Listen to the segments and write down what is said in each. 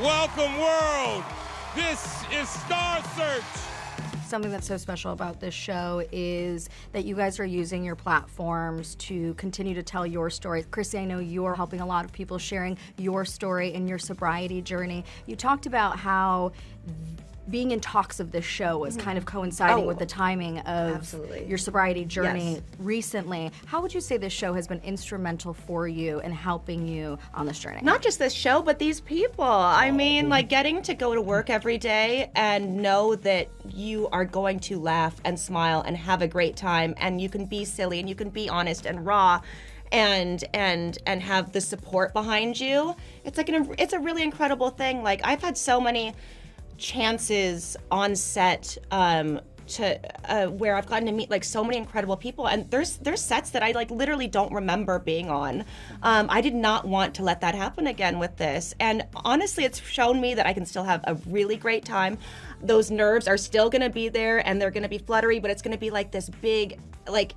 Welcome, world. This is Star Search. Something that's so special about this show is that you guys are using your platforms to continue to tell your story. Chrissy, I know you're helping a lot of people sharing your story and your sobriety journey. You talked about how being in talks of this show was kind of coinciding with the timing of your sobriety journey recently. How would you say this show has been instrumental for you in helping you on this journey? Not just this show, but these people. I mean, like getting to go to work every day and know that you are going to laugh and smile and have a great time, and you can be silly and you can be honest and raw and have the support behind you. It's like it's a really incredible thing. Like I've had so many chances on set where I've gotten to meet like so many incredible people, and there's sets that I like literally don't remember being on. I did not want to let that happen again with this, and honestly it's shown me that I can still have a really great time. Those nerves are still gonna be there and they're gonna be fluttery, but it's gonna be like this big like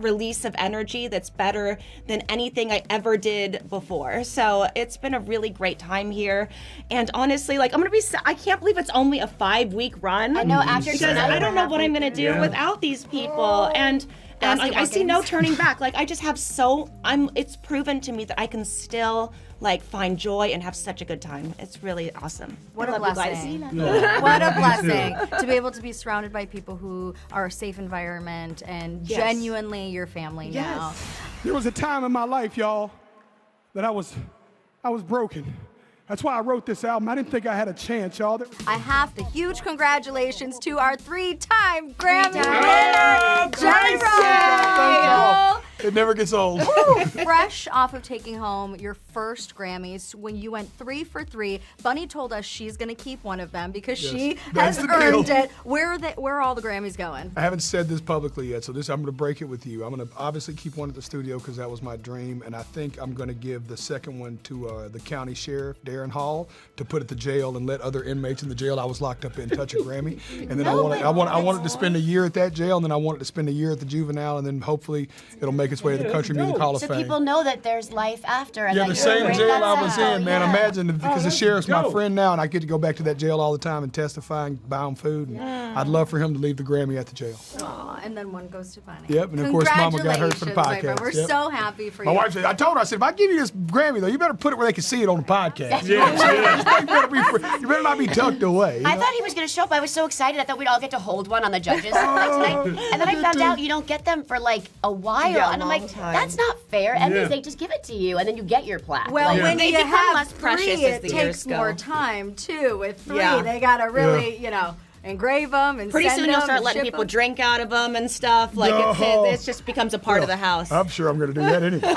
release of energy that's better than anything I ever did before. So it's been a really great time here, and honestly, like I can't believe it's only a 5-week run. I know, after because I don't know what I'm gonna do without these people, and like, I see no turning back. Like I just have it's proven to me that I can still like find joy and have such a good time. It's really awesome. What a blessing. What a blessing to be able to be surrounded by people who are a safe environment and genuinely your family now. There was a time in my life, y'all, that I was broken. That's why I wrote this album. I didn't think I had a chance, y'all. I have the huge congratulations to our 3-time Grammy winner, Gellar. It never gets old. Fresh off of taking home your first Grammys, when you went 3 for 3, Bunny told us she's going to keep one of them because she has earned it. Where are all the Grammys going? I haven't said this publicly yet, so I'm going to break it with you. I'm going to obviously keep one at the studio because that was my dream, and I think I'm going to give the second one to the county sheriff, Darren Hall, to put at the jail and let other inmates in the jail I was locked up in touch a Grammy. And then I wanted to spend a year at that jail, and then I wanted to spend a year at the juvenile, and then hopefully it'll make its way to the Country Music Hall of Fame. So people know that there's life after. And the same jail I was in, man. Imagine because the sheriff's my friend now, and I get to go back to that jail all the time and testify and buy him food. And I'd love for him to leave the Grammy at the jail. Aw, and then one goes to Bunny. Yep, and of course Mama got hurt for the my friend. podcast. We're so happy for you. My wife said, I told her, I said, if I give you this Grammy though, you better put it where they can see it on the podcast. You better not be tucked away. I thought he was going to show up. I was so excited. I thought we'd all get to hold one on the judges tonight. And then I found out you don't get them for like a while. Yeah, and I'm like, that's not fair. And they just give it to you, and then you get your plaque. Well, when they you become have less precious 3, as the it years takes go. more time too. With 3, Yeah. they gotta really, engrave them and Pretty send soon you'll them start and letting ship people them. drink out of them and stuff. Like it just becomes a part of the house. I'm sure I'm going to do that anyway.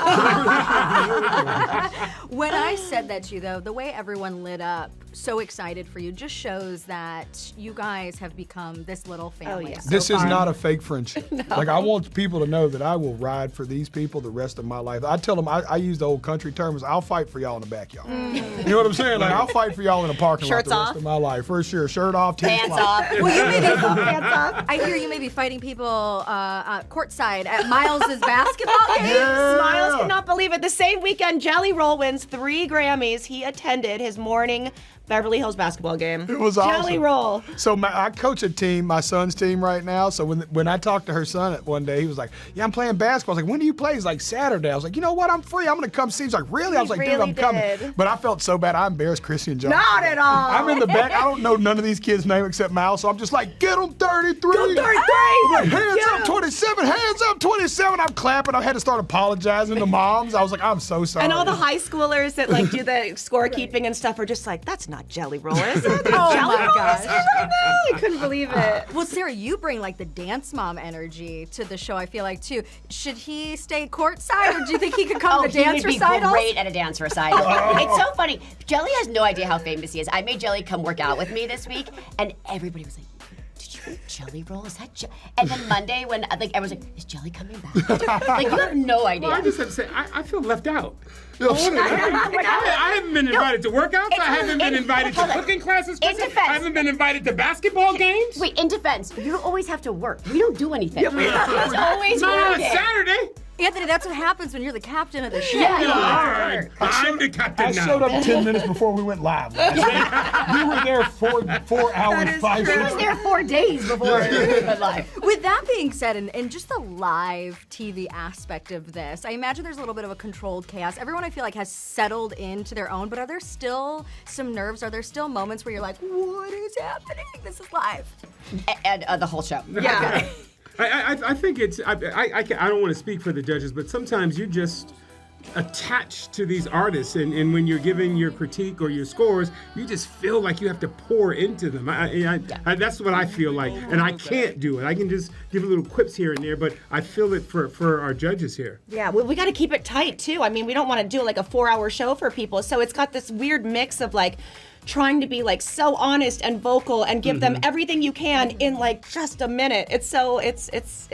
When I said that to you, though, the way everyone lit up, so excited for you, just shows that you guys have become this little family. So This is far. not a fake friendship. Like, I want people to know that I will ride for these people the rest of my life. I tell them, I use the old country terms, I'll fight for y'all in the backyard. You know what I'm saying? Like, I'll fight for y'all in the parking lot Shirts the rest off? of my life, for sure. Shirt off, Pants off. Well, you may be, I hear you may be fighting people courtside at Miles's basketball games. Miles cannot believe it. The same weekend, Jelly Roll wins 3 Grammys. He attended his morning Beverly Hills basketball game. It was awesome. Jelly Roll. So I coach a team, my son's team right now. So when I talked to her son one day, he was like, yeah, I'm playing basketball. I was like, when do you play? He's like, Saturday. I was like, you know what? I'm free. I'm going to come see. He's like, really? I was like, dude, really I'm coming. did. But I felt so bad. I embarrassed Chrissy and John. Not at all. I'm in the back. I don't know none of these kids' names except Miles. So I'm just like, get them 33. Get 'em 33. I'm like, hands up 27. Hands up 27. I'm clapping. I had to start apologizing to moms. I was like, I'm so sorry. And all the high schoolers that like do the scorekeeping and stuff are just like, that's not Jelly Roll, is it? Oh my gosh. Right now. I couldn't believe it. Well, Sarah, you bring like the dance mom energy to the show, I feel like, too. Should he stay courtside, or do you think he could come to dance he would recitals? be great at a dance recital. It's so funny. Jelly has no idea how famous he is. I made Jelly come work out with me this week, and everybody was like, did you eat Jelly Roll? Is that And then Monday when like everyone's like, is Jelly coming back? Like, you have no idea. Well, I just have to say, I feel left out. I haven't been invited to workouts. I haven't been invited to cooking classes. In defense. I haven't been invited to basketball games. Wait, in defense, you don't always have to work. We don't do anything. It's always Not on a working. Saturday. Anthony, that's what happens when you're the captain of the show. I'm the captain I now. showed up 10 minutes before we went live. We were there 4 hours, 5 I was minutes. there 4 days before we went live. With that being said, and just the live TV aspect of this, I imagine there's a little bit of a controlled chaos. Everyone, I feel like, has settled into their own, but are there still some nerves? Are there still moments where you're like, what is happening? This is live. And the whole show. Yeah. I think it's, I don't want to speak for the judges, but sometimes you're just attached to these artists, and when you're giving your critique or your scores, you just feel like you have to pour into them. That's what I feel like, and I can't do it. I can just give little quips here and there, but I feel it for our judges here. Yeah, we got to keep it tight too. I mean, we don't want to do like a 4-hour show for people, so it's got this weird mix of like trying to be like so honest and vocal and give them everything you can in like just a minute. It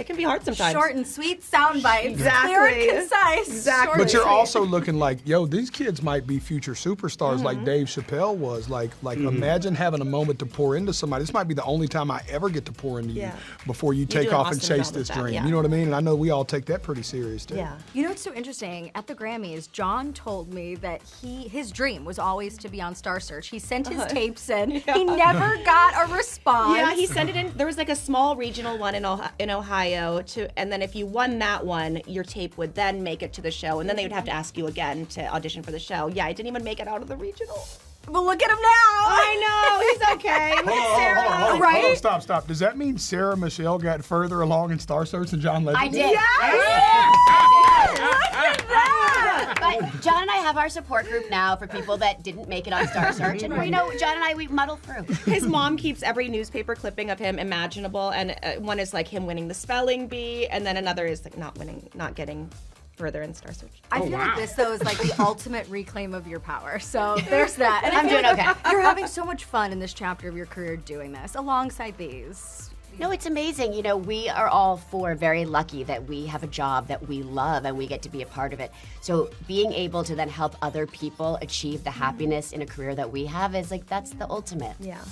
can be hard sometimes. Short and sweet sound bites. Exactly. Clear and concise. Exactly. But you're also looking like, yo, these kids might be future superstars like Dave Chappelle was. Like imagine having a moment to pour into somebody. This might be the only time I ever get to pour into you before you take do an off and awesome chase job this with that, dream. yeah. You know what I mean? And I know we all take that pretty serious too. Yeah. You know what's so interesting? At the Grammys, John told me that his dream was always to be on Star Search. He sent his tapes in. He never got a response. Yeah, he sent it in. There was like a small regional one in Ohio, and then if you won that one, your tape would then make it to the show, and then they would have to ask you again to audition for the show. Yeah, I didn't even make it out of the regional. Well, look at him now. I know, he's okay. Hold Right? on, stop. Does that mean Sarah Michelle got further along in Star Search than John Legend? I did. But John and I have our support group now for people that didn't make it on Star Search, and we know John and I, we muddle through. His mom keeps every newspaper clipping of him imaginable, and one is like him winning the spelling bee, and then another is like not getting further in Star Search. I feel like this, though, is like the ultimate reclaim of your power. So there's that. And I'm I feel doing like okay. You're having so much fun in this chapter of your career doing this, alongside these. No, it's amazing. You know, we are all very lucky that we have a job that we love and we get to be a part of it. So being able to then help other people achieve the happiness in a career that we have is like, that's the ultimate. Yeah.